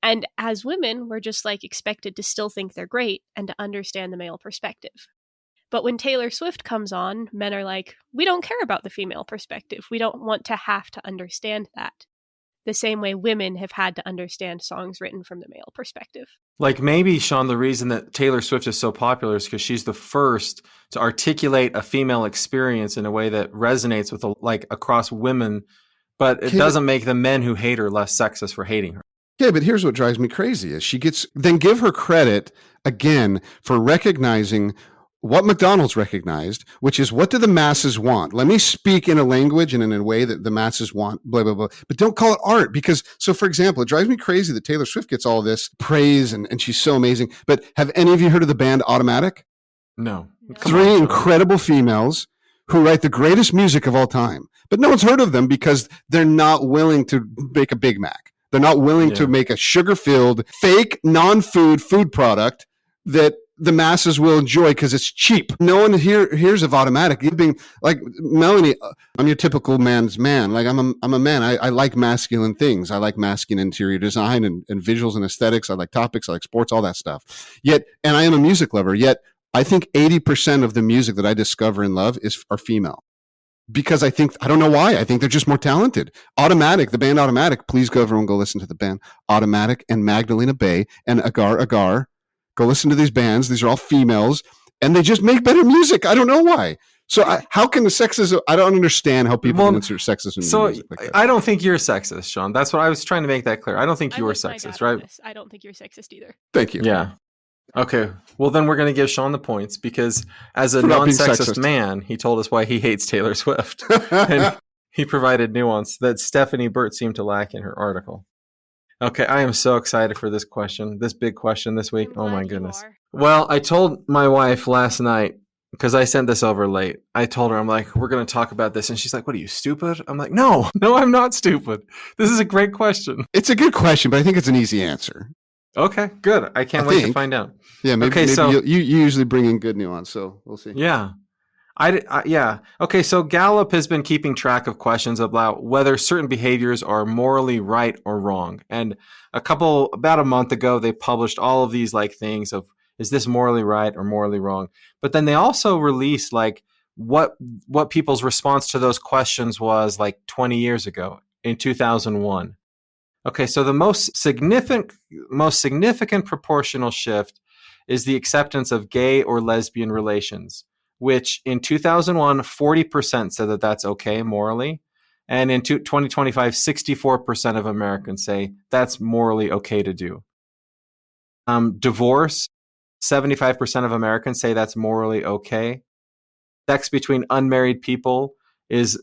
And as women, we're just like expected to still think they're great and to understand the male perspective. But when Taylor Swift comes on, men are like, we don't care about the female perspective. We don't want to have to understand that. The same way women have had to understand songs written from the male perspective. Like maybe, Shawn, the reason that Taylor Swift is so popular is because she's the first to articulate a female experience in a way that resonates with across women, but it doesn't make the men who hate her less sexist for hating her. Yeah, but here's what drives me crazy is then give her credit again for recognizing what McDonald's recognized, which is what do the masses want? Let me speak in a language and in a way that the masses want, blah, blah, blah. But don't call it art because, so for example, it drives me crazy that Taylor Swift gets all this praise and she's so amazing. But have any of you heard of the band Automatic? No. 3 incredible females who write the greatest music of all time, but no one's heard of them because they're not willing to make a Big Mac. They're not willing to make a sugar-filled, fake, non-food food product that the masses will enjoy because it's cheap. No one hears of Automatic. You've been like, Melanie, I'm your typical man's man. Like I'm a man. I like masculine things. I like masculine interior design and visuals and aesthetics. I like topics. I like sports, all that stuff. Yet, and I am a music lover. Yet, I think 80% of the music that I discover and love are female. Because I don't know why. I think they're just more talented. Automatic, the band Automatic, please everyone go listen to the band Automatic and Magdalena Bay and Agar. Go listen to these bands. These are all females and they just make better music. I don't know why. So how can the sexism, I don't understand how people consider sexism in music like that. I don't think you're sexist, Shawn. That's what I was trying to make that clear. I don't think you are sexist, right? I don't think you're sexist either. Thank you. Yeah. Okay, well then we're going to give Shawn the points because as a non-sexist man, he told us why he hates Taylor Swift. And he provided nuance that Stephanie Burt seemed to lack in her article. Okay, I am so excited for this question, this big question this week. Oh my goodness. Well, I told my wife last night, because I sent this over late, I told her, I'm like, we're going to talk about this. And she's like, what are you, stupid? I'm like, no, I'm not stupid. This is a great question. It's a good question, but I think it's an easy answer. Okay, good. I can't wait to find out. Yeah, maybe so, you usually bring in good nuance, so we'll see. Yeah. Yeah. Okay, so Gallup has been keeping track of questions about whether certain behaviors are morally right or wrong. And about a month ago, they published all of these things of, is this morally right or morally wrong? But then they also released what people's response to those questions was 20 years ago in 2001. Okay, so the most significant proportional shift is the acceptance of gay or lesbian relations, which in 2001, 40% said that that's okay morally. And in 2025, 64% of Americans say that's morally okay to do. Divorce, 75% of Americans say that's morally okay. Sex between unmarried people is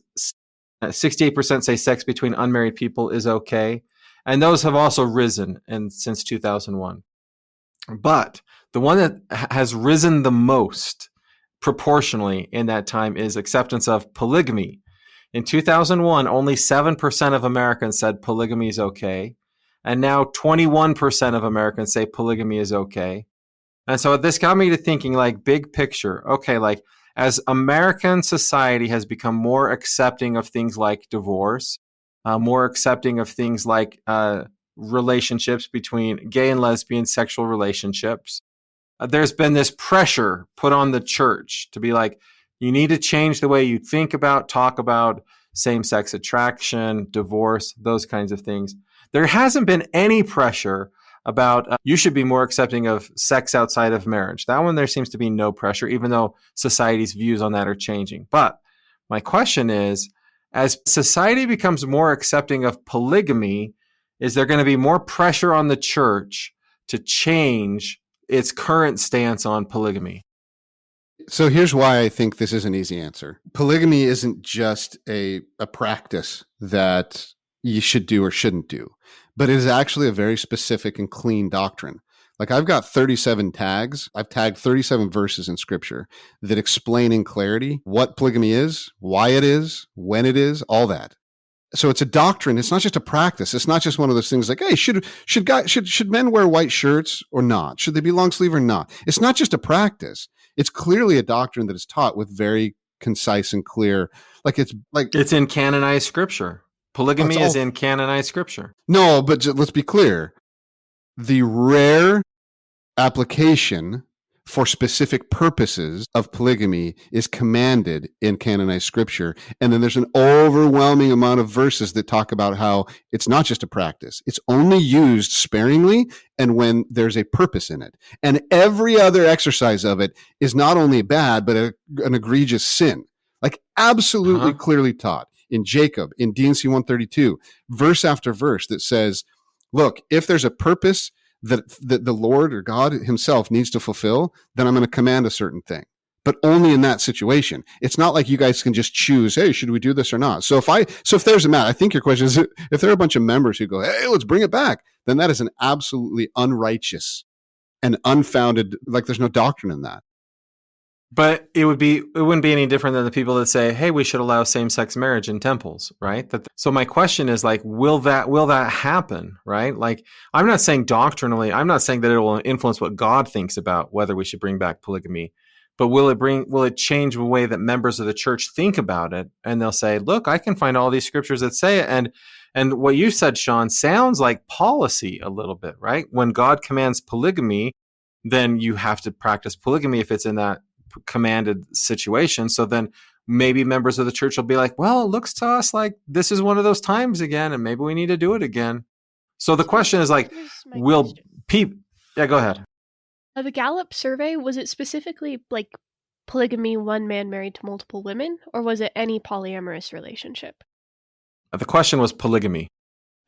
68% say sex between unmarried people is okay. And those have also risen since 2001. But the one that has risen the most proportionally in that time is acceptance of polygamy. In 2001, only 7% of Americans said polygamy is okay. And now 21% of Americans say polygamy is okay. And so this got me to thinking big picture. Okay, as American society has become more accepting of things like divorce, more accepting of things like relationships between gay and lesbian sexual relationships. There's been this pressure put on the church to be you need to change the way you talk about same-sex attraction, divorce, those kinds of things. There hasn't been any pressure about you should be more accepting of sex outside of marriage. That one, there seems to be no pressure, even though society's views on that are changing. But my question is, as society becomes more accepting of polygamy, is there going to be more pressure on the church to change its current stance on polygamy? So here's why I think this is an easy answer. Polygamy isn't just a practice that you should do or shouldn't do, but it is actually a very specific and clean doctrine. I've got 37 tags. I've tagged 37 verses in scripture that explain in clarity what polygamy is, why it is, when it is, all that. So it's a doctrine. It's not just a practice. It's not just one of those things hey, should men wear white shirts or not? Should they be long sleeve or not? It's not just a practice. It's clearly a doctrine that is taught with very concise and clear. It's in canonized scripture. Polygamy is in canonized scripture. No, but let's be clear. The rare application for specific purposes of polygamy is commanded in canonized scripture. And then there's an overwhelming amount of verses that talk about how it's not just a practice. It's only used sparingly and when there's a purpose in it. And every other exercise of it is not only bad, but an egregious sin. Absolutely clearly taught in Jacob, in D&C 132, verse after verse that says, look, if there's a purpose that the Lord or God himself needs to fulfill, then I'm going to command a certain thing, but only in that situation. It's not like you guys can just choose, hey, should we do this or not? So if there's a matter, I think your question is, if there are a bunch of members who go, hey, let's bring it back, then that is an absolutely unrighteous and unfounded, there's no doctrine in that. But it wouldn't be any different than the people that say, "Hey, we should allow same-sex marriage in temples," right? So my question is like, will that happen, right? Like, I'm not saying doctrinally, I'm not saying that it will influence what God thinks about whether we should bring back polygamy, but will it change the way that members of the church think about it? And they'll say, "Look, I can find all these scriptures that say it." And what you said, Shawn, sounds like policy a little bit, right? When God commands polygamy, then you have to practice polygamy if it's in that commanded situation. So then maybe members of the church will be like, well, it looks to us like this is one of those times again, and maybe we need to do it again. So the question is like, will people... Yeah, go ahead. The Gallup survey, was it specifically like polygamy, one man married to multiple women, or was it any polyamorous relationship? The question was polygamy.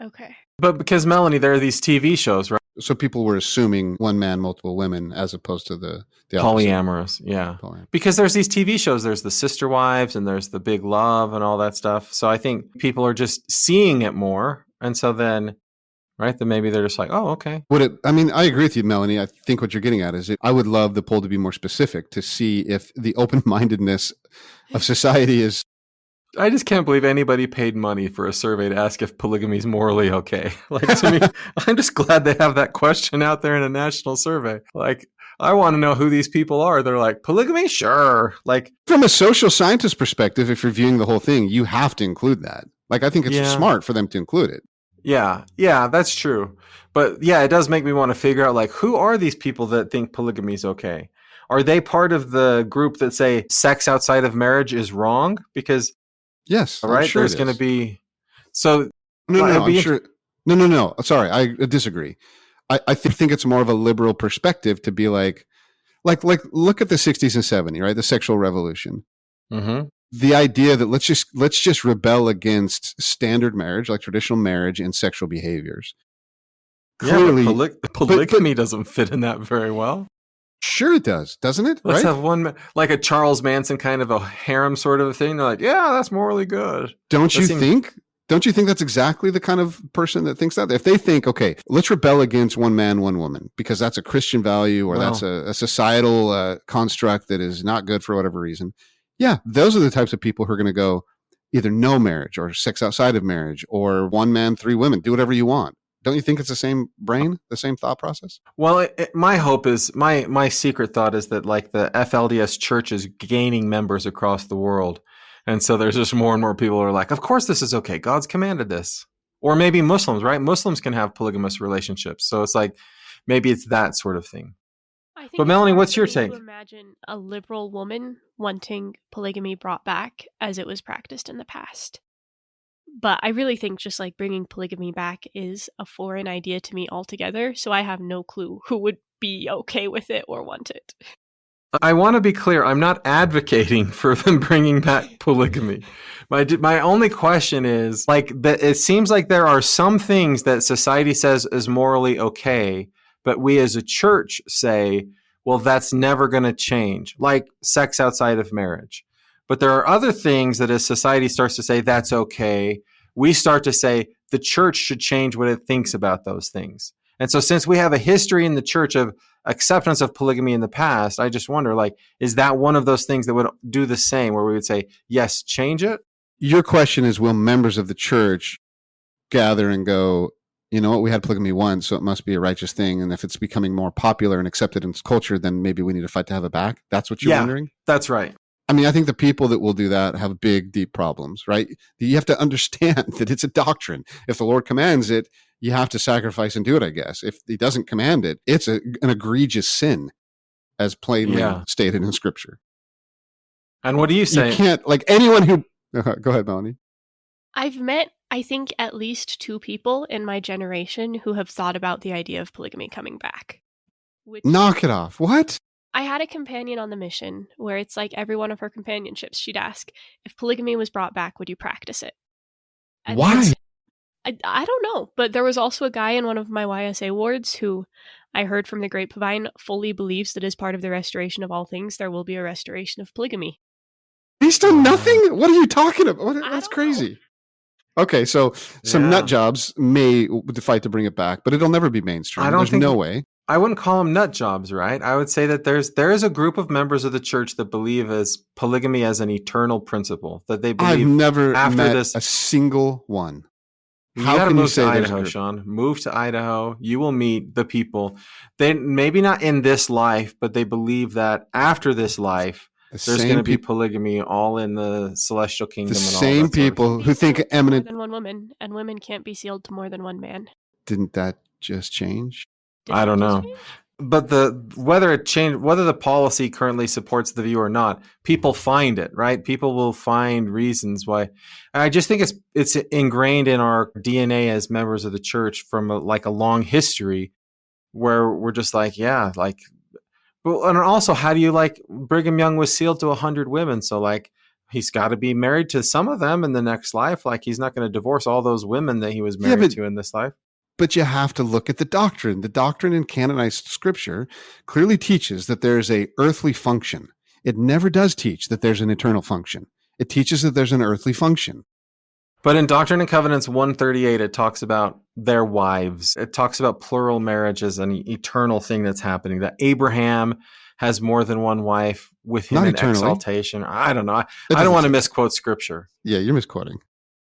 Okay. But because, Melanie, there are these TV shows, right? So people were assuming one man, multiple women, as opposed to the polyamorous, yeah. Because there's these TV shows, there's the Sister Wives and there's the Big Love and all that stuff. So I think people are just seeing it more, and so then, right, then maybe they're just like, oh, okay. I agree with you, Melanie. I think what you're getting at is I would love the poll to be more specific to see if the open-mindedness of society is... I just can't believe anybody paid money for a survey to ask if polygamy is morally okay. Like, to me, I'm just glad they have that question out there in a national survey. Like, I want to know who these people are. They're like, polygamy? Sure. Like, from a social scientist perspective, if you're viewing the whole thing, you have to include that. Like, I think it's smart for them to include it. Yeah, that's true. But yeah, it does make me want to figure out, like, who are these people that think polygamy is okay? Are they part of the group that say sex outside of marriage is wrong? Because... Yes, right. Sure there's going to be so. No. I'm sure. No. Sorry, I disagree. I think it's more of a liberal perspective to be like look at the 60s and 70s, right? The sexual revolution. Mm-hmm. The idea that let's just rebel against standard marriage, like traditional marriage, and sexual behaviors. Clearly, polygamy doesn't fit in that very well. Sure it does, doesn't it? Let's have one, like a Charles Manson kind of a harem sort of a thing. They're like, yeah, that's morally good. Don't you think that's exactly the kind of person that thinks that? If they think, okay, let's rebel against one man, one woman, because that's a Christian value or that's a societal construct that is not good for whatever reason. Yeah, those are the types of people who are going to go either no marriage or sex outside of marriage or one man, three women, do whatever you want. Don't you think it's the same brain, the same thought process? Well, my hope is, my secret thought is that, like, the FLDS church is gaining members across the world. And so there's just more and more people who are like, of course this is okay. God's commanded this. Or maybe Muslims, right? Muslims can have polygamous relationships. So it's like, maybe it's that sort of thing. But Melanie, what's your take? Imagine a liberal woman wanting polygamy brought back as it was practiced in the past. But I really think just like bringing polygamy back is a foreign idea to me altogether. So I have no clue who would be okay with it or want it. I want to be clear. I'm not advocating for them bringing back polygamy. My only question is, like, that it seems like there are some things that society says is morally okay, but we as a church say, well, that's never going to change, like sex outside of marriage. But there are other things that as society starts to say that's okay, we start to say the church should change what it thinks about those things. And so since we have a history in the church of acceptance of polygamy in the past, I just wonder, like, is that one of those things that would do the same, where we would say, yes, change it? Your question is, will members of the church gather and go, you know what, we had polygamy once, so it must be a righteous thing. And if it's becoming more popular and accepted in its culture, then maybe we need to fight to have it back. That's what you're wondering? That's right. I mean, I think the people that will do that have big, deep problems, right? You have to understand that it's a doctrine. If the Lord commands it, you have to sacrifice and do it, I guess. If he doesn't command it, it's an egregious sin, as plainly stated in Scripture. And what do you say? You can't, like, anyone who... Go ahead, Melanie. I've met, I think, at least 2 people in my generation who have thought about the idea of polygamy coming back. Knock it off. What? I had a companion on the mission where it's like every one of her companionships, she'd ask, if polygamy was brought back, would you practice it? And why? I don't know. But there was also a guy in one of my YSA wards who I heard from the grapevine fully believes that as part of the restoration of all things, there will be a restoration of polygamy. He's done nothing? What are you talking about? That's crazy. Okay, so some nut jobs may fight to bring it back, but it'll never be mainstream. There's no way. I wouldn't call them nut jobs, right? I would say that there is a group of members of the church that believe as polygamy as an eternal principle, that they I've believe never after met this. a single one. You How got to can you move say to there's a Idaho, group? Shawn. Move to Idaho. You will meet the people. They maybe not in this life, but they believe that after this life, there's going to be polygamy all in the celestial kingdom. The and same all that people who think More Eminent. than one woman, and women can't be sealed to more than one man. Didn't that just change? Did I that don't just know. change? But whether the policy currently supports the view or not, people find it, right? People will find reasons why. I just think it's ingrained in our DNA as members of the church from a long history where we're just like, yeah, like. Well, and also, how do you Brigham Young was sealed to 100 women, so he's got to be married to some of them in the next life. He's not going to divorce all those women that he was married to in this life. But you have to look at the doctrine. The doctrine in canonized scripture clearly teaches that there's a earthly function. It never does teach that there's an eternal function. It teaches that there's an earthly function. But in Doctrine and Covenants 138, it talks about their wives. It talks about plural marriage as an eternal thing that's happening, that Abraham has more than one wife with him in exaltation. I don't know. I don't want to misquote scripture. Yeah, you're misquoting.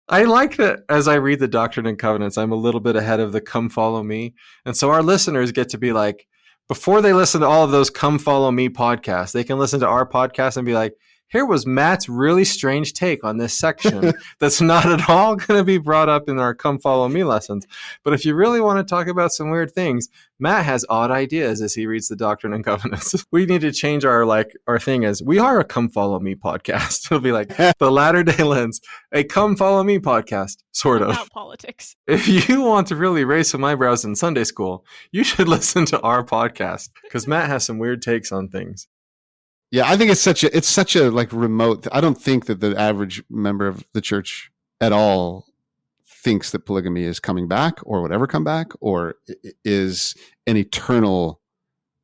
I like that as I read the Doctrine and Covenants, I'm a little bit ahead of the come follow me. And so our listeners get to be like, before they listen to all of those come follow me podcasts, they can listen to our podcast and be like, here was Matt's really strange take on this section that's not at all going to be brought up in our come follow me lessons. But if you really want to talk about some weird things, Matt has odd ideas as he reads the Doctrine and Covenants. We need to change our thing as we are a come follow me podcast. It'll be like the Latter Day Lens, a come follow me podcast, sort of. About politics. If you want to really raise some eyebrows in Sunday school, you should listen to our podcast because Matt has some weird takes on things. Yeah, I think it's such a remote. I don't think that the average member of the church at all thinks that polygamy is coming back or would ever come back or is an eternal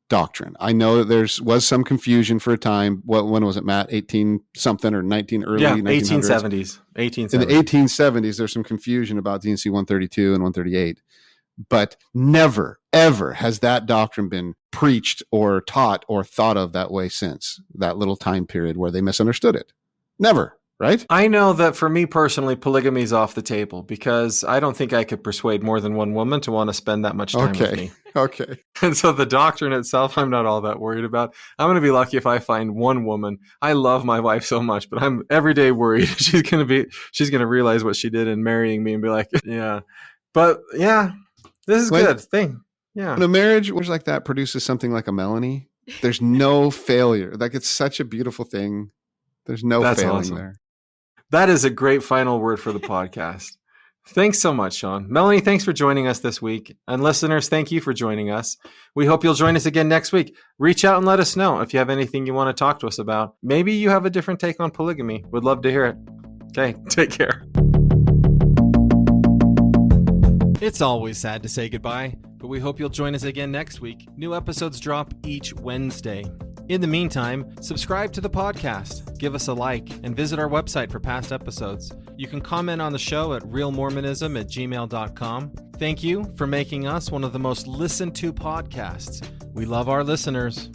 doctrine. I know that was some confusion for a time. When was it, Matt? 18 something or 19 early? Yeah, 1870s. 1870s. In the 1870s, there's some confusion about D&C 132 and 138. But never, ever has that doctrine been preached or taught or thought of that way since that little time period where they misunderstood it. Never, right? I know that for me personally, polygamy is off the table because I don't think I could persuade more than one woman to want to spend that much time with me. Okay. And so the doctrine itself, I'm not all that worried about. I'm going to be lucky if I find one woman. I love my wife so much, but I'm every day worried she's going to realize what she did in marrying me and be like, yeah. But yeah. This is good thing. Yeah. When a marriage like that produces something like a Melanie, there's no failure. It's such a beautiful thing. There's no failing there. That is a great final word for the podcast. Thanks so much, Shawn. Melanie, thanks for joining us this week. And listeners, thank you for joining us. We hope you'll join us again next week. Reach out and let us know if you have anything you want to talk to us about. Maybe you have a different take on polygamy. We'd love to hear it. Okay, take care. It's always sad to say goodbye, but we hope you'll join us again next week. New episodes drop each Wednesday. In the meantime, subscribe to the podcast, give us a like, and visit our website for past episodes. You can comment on the show at realmormonism@gmail.com. Thank you for making us one of the most listened to podcasts. We love our listeners.